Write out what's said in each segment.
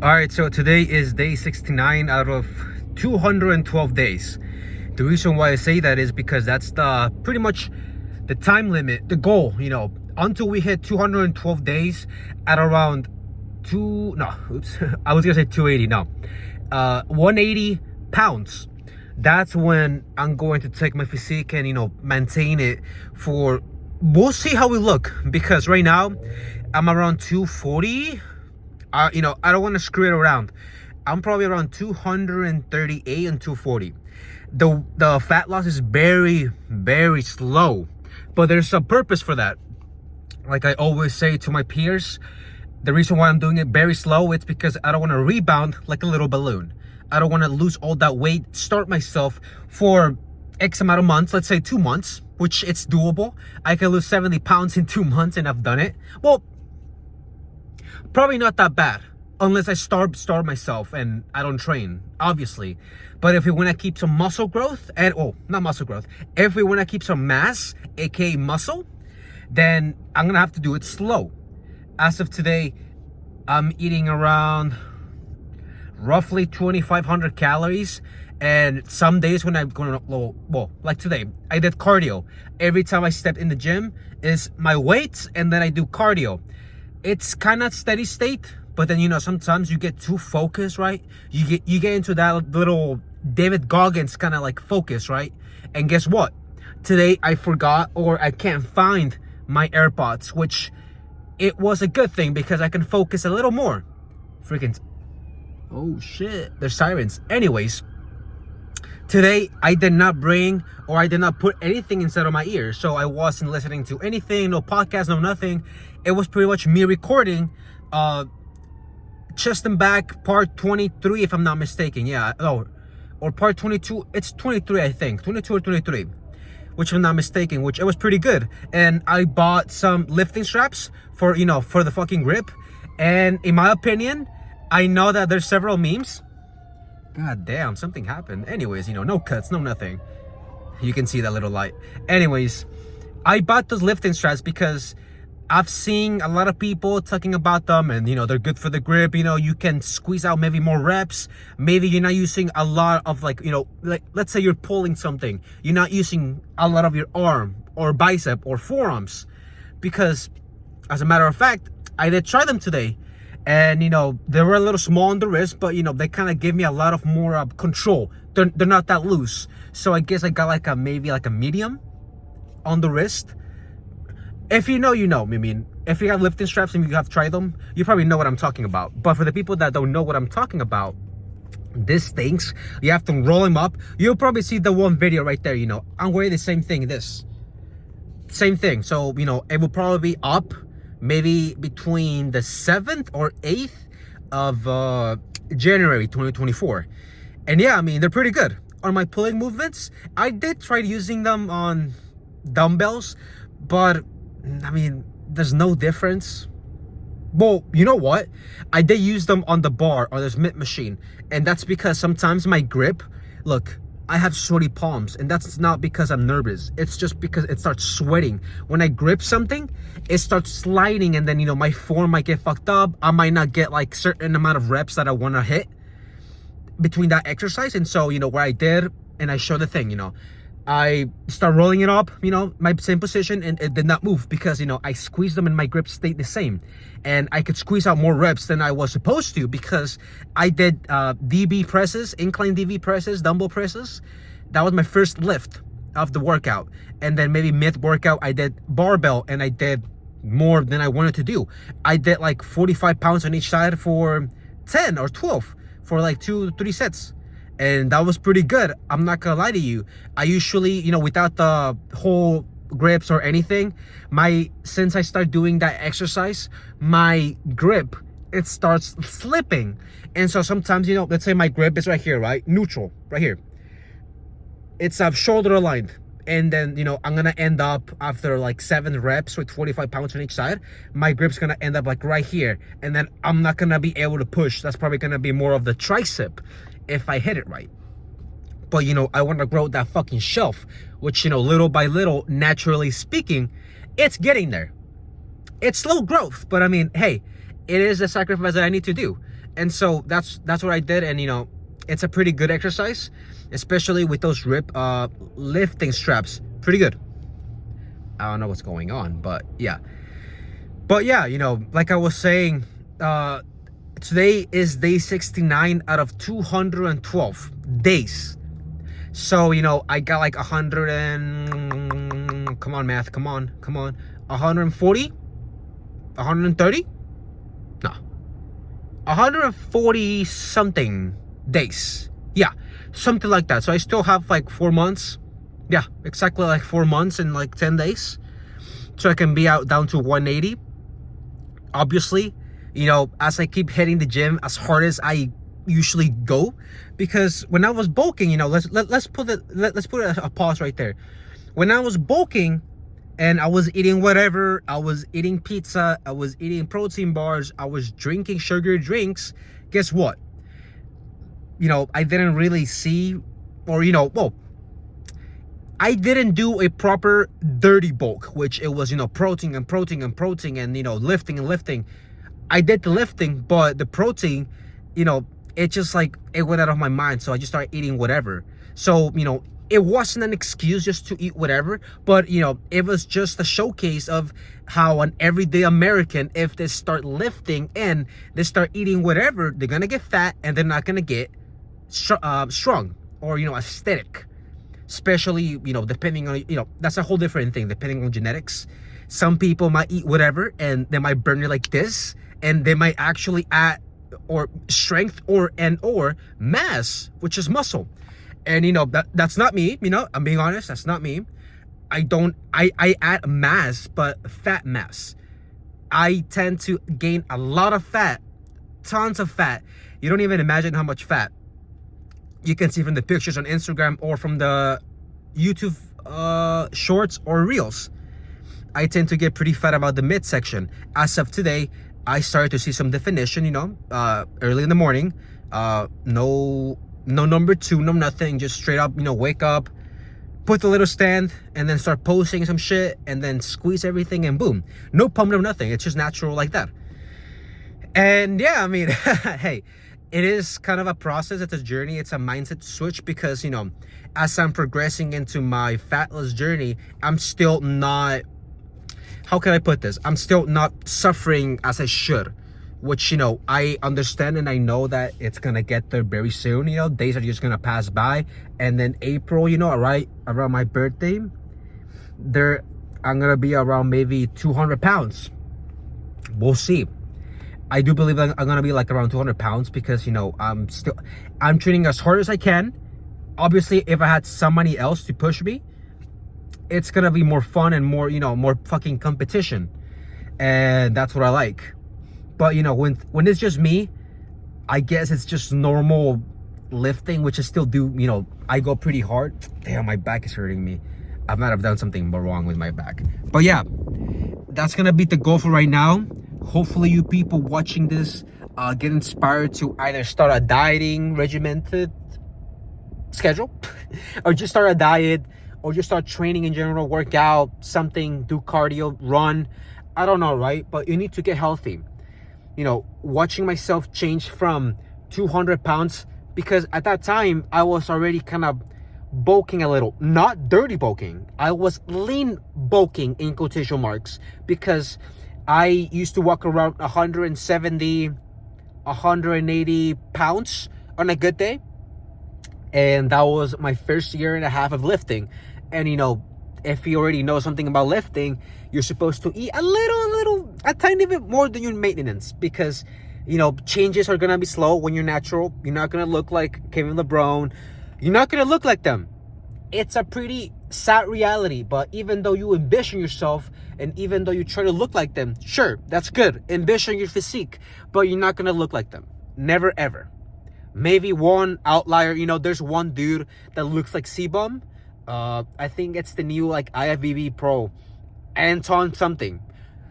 All right, so today is day 69 out of 212 days. The reason why I say that is because that's the pretty much the time limit, the goal, until we hit 212 days at around I was gonna say 280, 180 pounds. That's when I'm going to take my physique and maintain it for, we'll see how we look, because right now I'm around 240. I don't want to screw it around. I'm probably around 238 and 240. The fat loss is very, very slow, but there's a purpose for that. Like I always say to my peers, the reason why I'm doing it very slow, it's because I don't want to rebound like a little balloon. I don't want to lose all that weight, start myself for X amount of months, let's say 2 months, which it's doable. I can lose 70 pounds in 2 months, and I've done it. Well, probably not that bad, unless I starve myself and I don't train, obviously. But if we want to keep some muscle growth, not muscle growth, if we want to keep some mass, aka muscle, then I'm gonna have to do it slow. As of today, I'm eating around roughly 2,500 calories. And some days when I'm going like today, I did cardio. Every time I step in the gym is my weights, and then I do cardio. It's kind of steady state, but then sometimes you get too focused, right? You get into that little David Goggins kind of like focus, right? And guess what? Today I forgot, or I can't find my AirPods, which it was a good thing because I can focus a little more. Freaking, oh shit, there's sirens. Anyways, today I did not bring, or I did not put anything inside of my ears, so I wasn't listening to anything, no podcast, no nothing. It was pretty much me recording chest and back part 23, if I'm not mistaken. Yeah, or part 22. It's 23, I think, 22 or 23, which if I'm not mistaken, which it was pretty good. And I bought some lifting straps for for the fucking grip. And in my opinion, I know that there's several memes. God damn, something happened. Anyways, no cuts, no nothing. You can see that little light. Anyways, I bought those lifting straps because I've seen a lot of people talking about them, and they're good for the grip. You can squeeze out maybe more reps. Maybe you're not using a lot of like let's say you're pulling something. You're not using a lot of your arm or bicep or forearms, because as a matter of fact, I did try them today. And they were a little small on the wrist, but they kind of give me a lot of more control. They're not that loose, so I guess I got maybe a medium on the wrist. If you know, I mean, if you have lifting straps and you have tried them, you probably know what I'm talking about. But for the people that don't know what I'm talking about, these things, you have to roll them up. You'll probably see the one video right there. I'm wearing the same thing. Same thing. So it will probably be up maybe between the 7th or 8th of January 2024. And yeah, I mean, they're pretty good. On my pulling movements, I did try using them on dumbbells, but I mean, there's no difference. Well, you know what? I did use them on the bar or this Smith machine, and that's because sometimes my grip, look, I have sweaty palms, and that's not because I'm nervous. It's just because it starts sweating. When I grip something, it starts sliding, and then, my form might get fucked up. I might not get certain amount of reps that I want to hit between that exercise. And so, what I did, and I showed the thing, I start rolling it up, my same position, and it did not move because, I squeezed them and my grip stayed the same. And I could squeeze out more reps than I was supposed to because I did DB presses, incline DB presses, dumbbell presses. That was my first lift of the workout. And then maybe mid-workout, I did barbell, and I did more than I wanted to do. I did 45 pounds on each side for 10 or 12 for 2-3 sets. And that was pretty good. I'm not gonna lie to you. I usually, without the whole grips or anything, since I start doing that exercise, my grip, it starts slipping. And so sometimes, let's say my grip is right here, right? Neutral, right here. It's shoulder aligned. And then, I'm gonna end up after 7 reps with 45 pounds on each side, my grip's gonna end up right here. And then I'm not gonna be able to push. That's probably gonna be more of the tricep if I hit it right. But I want to grow that fucking shelf, which little by little, naturally speaking, it's getting there. It's slow growth, but I mean, hey, it is a sacrifice that I need to do. And so that's what I did. And it's a pretty good exercise, especially with those lifting straps. Pretty good. I don't know what's going on, but yeah, like I was saying, today is day 69 out of 212 days. So I got like 100 and, come on math, come on, 140, 130, no, 140 something days. Yeah, something like that. So I still have like 4 months. Yeah, exactly like 4 months and like 10 days. So I can be out down to 180. Obviously, as I keep hitting the gym as hard as I usually go, because when I was bulking, let's put a pause right there. When I was bulking and I was eating whatever, I was eating pizza, I was eating protein bars, I was drinking sugar drinks, guess what? I didn't really see, or I didn't do a proper dirty bulk, which it was, protein and protein and protein and, lifting and lifting. I did the lifting, but the protein, it just like, it went out of my mind. So I just started eating whatever. So, it wasn't an excuse just to eat whatever, but, it was just a showcase of how an everyday American, if they start lifting and they start eating whatever, they're going to get fat and they're not going to get strong or, aesthetic. Especially, depending on, that's a whole different thing, depending on genetics. Some people might eat whatever and they might burn it like this, and they might actually add or strength or mass, which is muscle. And that's not me. I'm being honest, that's not me. I add mass, but fat mass. I tend to gain a lot of fat, tons of fat. You don't even imagine how much fat. You can see from the pictures on Instagram or from the YouTube shorts or reels. I tend to get pretty fat about the midsection. As of today, I started to see some definition, early in the morning. No number two, no nothing. Just straight up, wake up, put the little stand, and then start posting some shit, and then squeeze everything, and boom. No pump, no nothing. It's just natural like that. And yeah, I mean, hey, it is kind of a process. It's a journey. It's a mindset switch because, as I'm progressing into my fat loss journey, I'm still not, how can I put this? I'm still not suffering as I should, which, I understand and I know that it's going to get there very soon. Days are just going to pass by. And then April, right around my birthday, I'm going to be around maybe 200 pounds. We'll see. I do believe that I'm gonna be like around 200 pounds because I'm training as hard as I can. Obviously, if I had somebody else to push me, it's gonna be more fun and more more fucking competition, and that's what I like. But when it's just me, I guess it's just normal lifting, which I still do. I go pretty hard. Damn, my back is hurting me. I might have done something wrong with my back. But yeah, that's gonna be the goal for right now. Hopefully you people watching this get inspired to either start a dieting regimented schedule or just start a diet or just start training in general, work out, something, do cardio, run. I don't know, right? But you need to get healthy. Watching myself change from 200 pounds, because at that time I was already kind of bulking a little, not dirty bulking. I was lean bulking in quotation marks, because I used to walk around 170, 180 pounds on a good day. And that was my first year and a half of lifting. And, if you already know something about lifting, you're supposed to eat a tiny bit more than your maintenance. Because, changes are going to be slow when you're natural. You're not going to look like Kevin LeBron. You're not going to look like them. It's a pretty sad reality. But even though you ambition yourself, and even though you try to look like them, sure, that's good. Ambition your physique, but you're not going to look like them. Never, ever. Maybe one outlier, there's one dude that looks like C-Bum. I think it's the new, IFBB Pro. Anton something.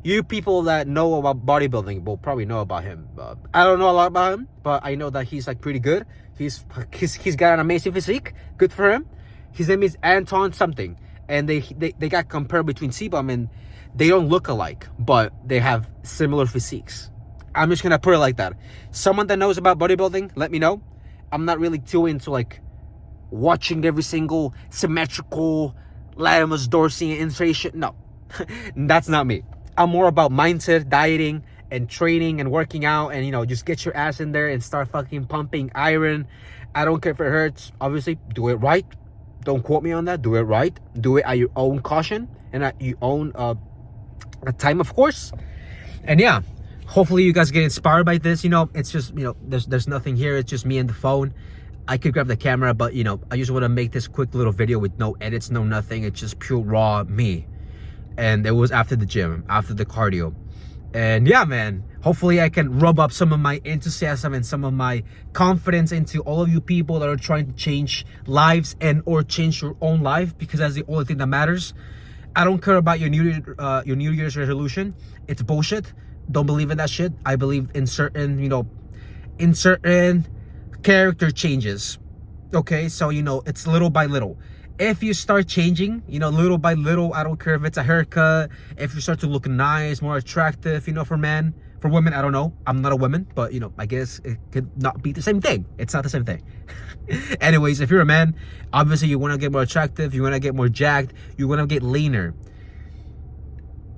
You people that know about bodybuilding will probably know about him. I don't know a lot about him, but I know that he's, pretty good. He's got an amazing physique. Good for him. His name is Anton something. And they got compared between C-Bum, and they don't look alike, but they have similar physiques. I'm just gonna put it like that. Someone that knows about bodybuilding, let me know. I'm not really too into like watching every single symmetrical latimus dorsi insertion. No, that's not me. I'm more about mindset, dieting, and training and working out, and just get your ass in there and start fucking pumping iron. I don't care if it hurts. Obviously, do it right. Don't quote me on that. Do it right. Do it at your own caution and at your own time, of course. And yeah, hopefully you guys get inspired by this. It's just there's nothing here. It's just me and the phone. I could grab the camera, but I just want to make this quick little video with no edits, no nothing. It's just pure raw me. And it was after the gym, after the cardio. And yeah, man, hopefully I can rub up some of my enthusiasm and some of my confidence into all of you people that are trying to change lives and or change your own life, because that's the only thing that matters. I don't care about your New Year's resolution. It's bullshit. Don't believe in that shit. I believe in certain, in certain character changes. Okay, so it's little by little. If you start changing, little by little, I don't care if it's a haircut, if you start to look nice, more attractive, for men, for women, I don't know. I'm not a woman, but I guess it could not be the same thing. It's not the same thing. Anyways, if you're a man, obviously you want to get more attractive, you want to get more jacked, you want to get leaner.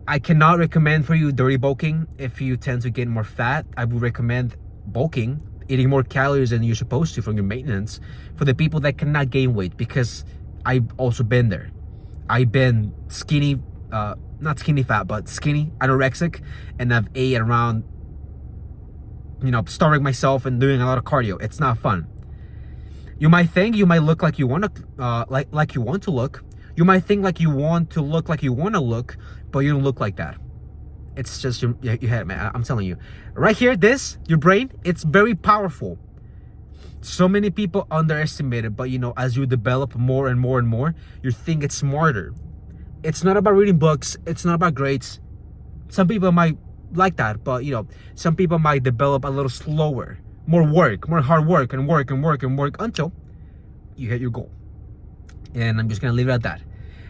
I cannot recommend for you dirty bulking if you tend to get more fat. I would recommend bulking, eating more calories than you're supposed to from your maintenance, for the people that cannot gain weight, because I've also been there. I've been skinny, not skinny fat, but skinny, anorexic, and I've ate around, starving myself and doing a lot of cardio. It's not fun. You might think you might look like you want to, like you want to look. You might think like you want to look like you want to look, but you don't look like that. It's just your head, man. I'm telling you. Right here, your brain, it's very powerful. So many people underestimate it, but as you develop more and more and more, you think it's smarter. It's not about reading books. It's not about grades. Some people might like that, but some people might develop a little slower. More work, more hard work, and work and work and work until you hit your goal. And I'm just gonna leave it at that.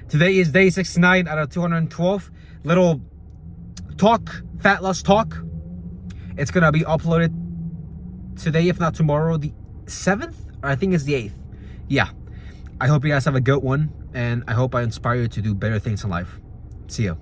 Today is day 69 out of 212. Little talk, fat loss talk. It's gonna be uploaded today, if not tomorrow, the 7th, or I think it's the 8th. Yeah, I hope you guys have a good one, and I hope I inspire you to do better things in life. See ya.